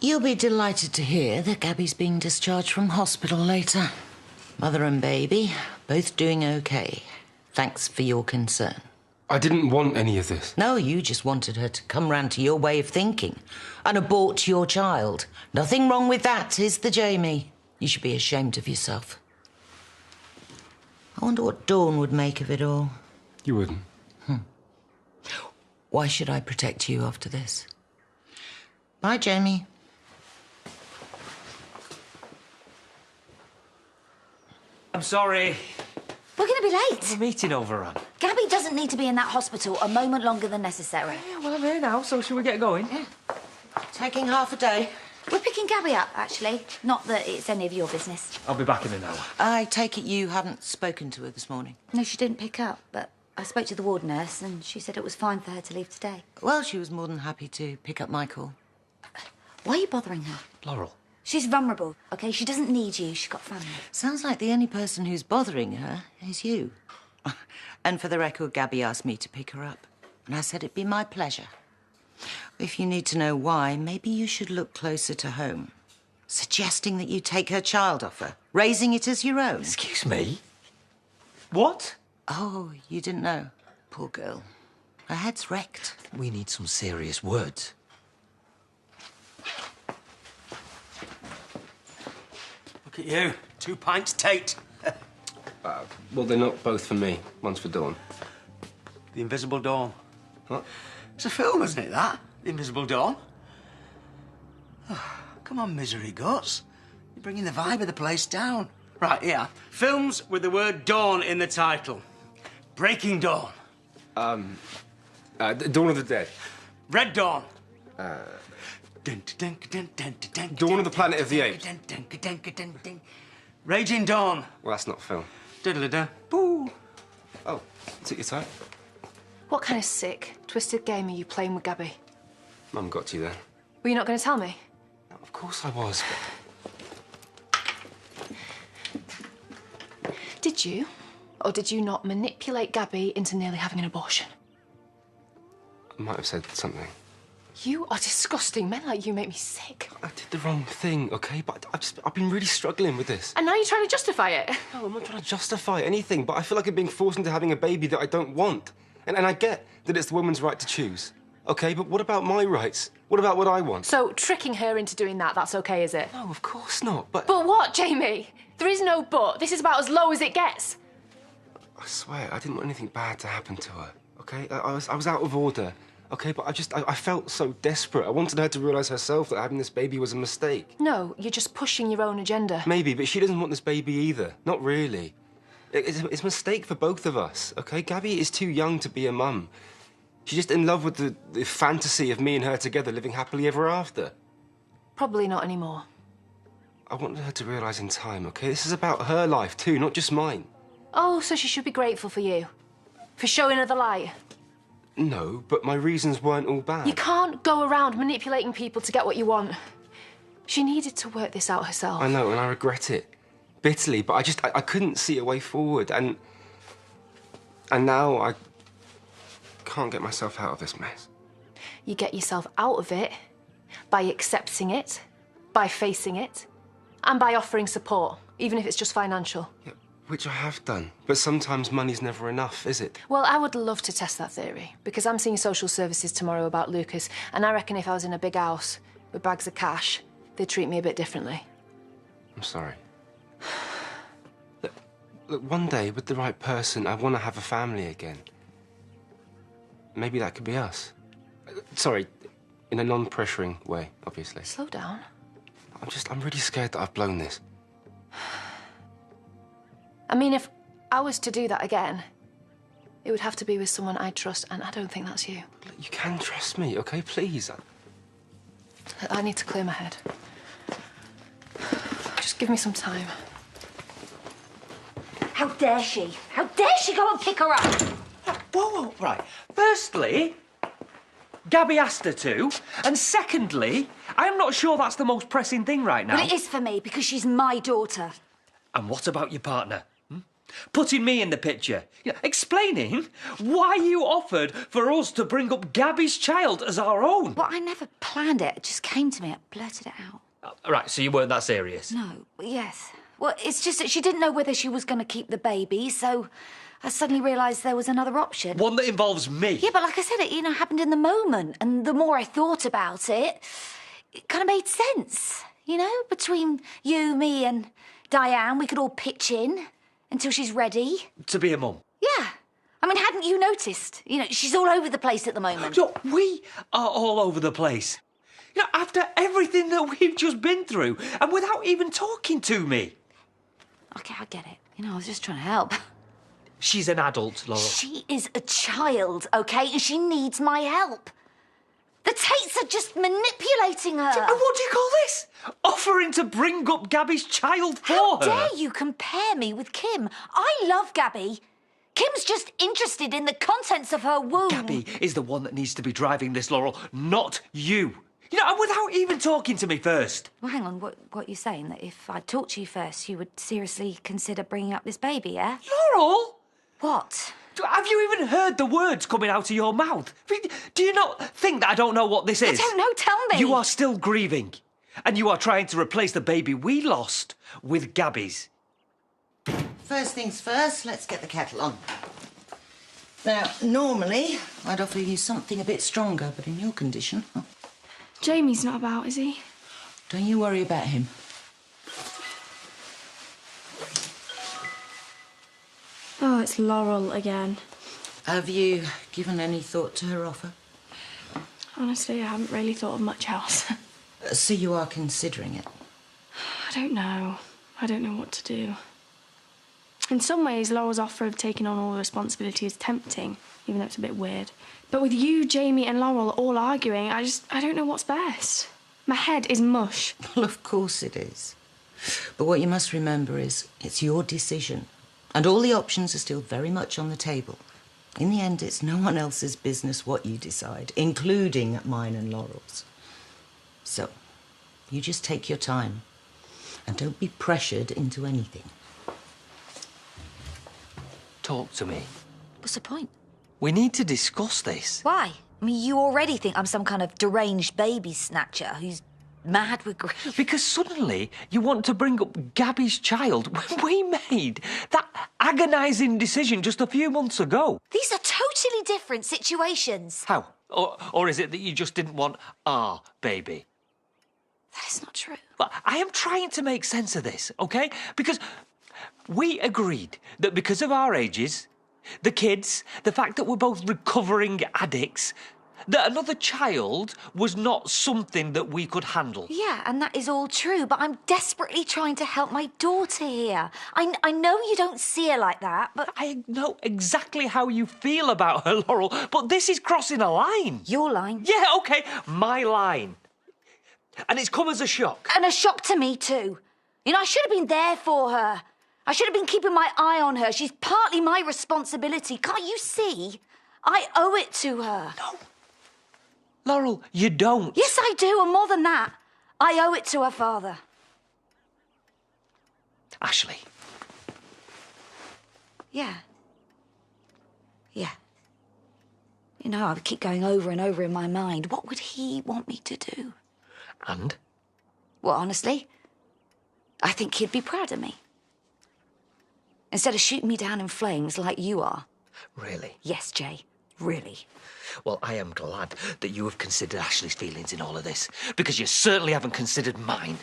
You'll be delighted to hear that Gabby's being discharged from hospital later. Mother and baby, both doing okay. Thanks for your concern. I didn't want any of this. No, you just wanted her to come round to your way of thinking and abort your child. Nothing wrong with that, is there, Jamie? You should be ashamed of yourself. I wonder what Dawn would make of it all. You wouldn't. Why should I protect you after this? Bye, Jamie. I'm sorry. We're going to be late. The meeting overrun. Gabby doesn't need to be in that hospital a moment longer than necessary. Yeah, well, I'm here now, so shall we get going? Yeah. Taking half a day. We're picking Gabby up, actually. Not that it's any of your business. I'll be back in an hour. I take it you haven't spoken to her this morning? No, she didn't pick up, but I spoke to the ward nurse and she said it was fine for her to leave today. Well, she was more than happy to pick up my call. Why are you bothering her? Laurel. She's vulnerable, OK? She doesn't need you. She's got family. Sounds like the only person who's bothering her is you. And for the record, Gabby asked me to pick her up. And I said it'd be my pleasure. If you need to know why, maybe you should look closer to home. Suggesting that you take her child off her, raising it as your own. Excuse me? What? Oh, you didn't know? Poor girl. Her head's wrecked. We need some serious words. Look at you. 2 pints, Tate. Well, they're not both for me. One's for Dawn. The Invisible Dawn. What? It's a film, isn't it, that? The Invisible Dawn. Oh, come on, misery guts. You're bringing the vibe of the place down. Right, here. Films with the word dawn in the title. Breaking Dawn. Dawn of the Dead. Red Dawn. Dawn of the Planet of the Apes. Raging Dawn. Well, that's not film. Diddle-da. Boo. Oh, take your time. What kind of sick, twisted game are you playing with Gabby? Mum got you there. Were you not going to tell me? No, of course I was. Did you, or did you not manipulate Gabby into nearly having an abortion? I might have said something. You are disgusting. Men like you make me sick. I did the wrong thing, OK? But I've been really struggling with this. And now you're trying to justify it. No, I'm not trying to justify anything, but I feel like I'm being forced into having a baby that I don't want. And I get that it's the woman's right to choose. OK, but what about my rights? What about what I want? So tricking her into doing that's okay, is it? No, of course not, but... But what, Jamie? There is no but. This is about as low as it gets. I swear, I didn't want anything bad to happen to her, OK? I was out of order, OK? But I felt so desperate. I wanted her to realise herself that having this baby was a mistake. No, you're just pushing your own agenda. Maybe, but she doesn't want this baby either. Not really. It's a mistake for both of us, OK? Gabby is too young to be a mum. She's just in love with the fantasy of me and her together living happily ever after. Probably not anymore. I wanted her to realise in time, OK? This is about her life too, not just mine. Oh, so she should be grateful for you? For showing her the light? No, but my reasons weren't all bad. You can't go around manipulating people to get what you want. She needed to work this out herself. I know, and I regret it. Bitterly, but I couldn't see a way forward, and now I can't get myself out of this mess. You get yourself out of it by accepting it, by facing it, and by offering support, even if it's just financial. Yeah, which I have done, but sometimes money's never enough, is it? Well, I would love to test that theory, because I'm seeing social services tomorrow about Lucas, and I reckon if I was in a big house with bags of cash, they'd treat me a bit differently. I'm sorry. Look, one day, with the right person, I want to have a family again. Maybe that could be us. Sorry, in a non-pressuring way, obviously. Slow down. I'm really scared that I've blown this. I mean, if I was to do that again, it would have to be with someone I trust, and I don't think that's you. Look, you can trust me, OK? Please. I need to clear my head. Just give me some time. How dare she? How dare she go and pick her up? Whoa, right. Firstly, Gabby asked her to. And secondly, I'm not sure that's the most pressing thing right now. Well, it is for me, because she's my daughter. And what about your partner? Putting me in the picture. Explaining why you offered for us to bring up Gabby's child as our own. Well, I never planned it. It just came to me. I blurted it out. Right, so you weren't that serious? No, yes. Well, it's just that she didn't know whether she was going to keep the baby, so I suddenly realised there was another option. One that involves me? Yeah, but like I said, it, happened in the moment. And the more I thought about it, it kind of made sense. Between you, me and Diane, we could all pitch in until she's ready. To be a mum? Yeah. I mean, hadn't you noticed? She's all over the place at the moment. Look, we are all over the place. After everything that we've just been through, and without even talking to me. Okay, I get it. I was just trying to help. She's an adult, Laurel. She is a child, okay? And she needs my help. The Tates are just manipulating her. And what do you call this? Offering to bring up Gabby's child for her? How dare you compare me with Kim? I love Gabby. Kim's just interested in the contents of her womb. Gabby is the one that needs to be driving this, Laurel, not you. And without even talking to me first. Well, hang on, what you're saying, that if I talked to you first, you would seriously consider bringing up this baby, yeah? Laurel! What? Have you even heard the words coming out of your mouth? Do you not think that I don't know what this is? I don't know, tell me. You are still grieving, and you are trying to replace the baby we lost with Gabby's. First things first, let's get the kettle on. Now, normally, I'd offer you something a bit stronger, but in your condition... Jamie's not about, is he? Don't you worry about him. Oh, it's Laurel again. Have you given any thought to her offer? Honestly, I haven't really thought of much else. So you are considering it? I don't know. I don't know what to do. In some ways, Laurel's offer of taking on all the responsibility is tempting, even though it's a bit weird. But with you, Jamie and Laurel all arguing, I don't know what's best. My head is mush. Well, of course it is. But what you must remember is it's your decision. And all the options are still very much on the table. In the end, it's no one else's business what you decide, including mine and Laurel's. So, you just take your time. And don't be pressured into anything. Talk to me. What's the point? We need to discuss this. Why? I mean, you already think I'm some kind of deranged baby snatcher who's mad with grief. Because suddenly you want to bring up Gabby's child when we made that agonising decision just a few months ago. These are totally different situations. How? Or is it that you just didn't want our baby? That is not true. But I am trying to make sense of this, OK? Because we agreed that because of our ages, the kids, the fact that we're both recovering addicts, that another child was not something that we could handle. Yeah, and that is all true, but I'm desperately trying to help my daughter here. I know you don't see her like that, but... I know exactly how you feel about her, Laurel, but this is crossing a line. Your line? Yeah, OK, my line. And it's come as a shock. And a shock to me, too. I should have been there for her. I should have been keeping my eye on her. She's partly my responsibility. Can't you see? I owe it to her. No. Laurel, you don't. Yes, I do, and more than that, I owe it to her father. Ashley. Yeah. Yeah. I would keep going over and over in my mind. What would he want me to do? And? Well, honestly, I think he'd be proud of me. Instead of shooting me down in flames like you are. Really? Yes, Jay, really. Well, I am glad that you have considered Ashley's feelings in all of this, because you certainly haven't considered mine.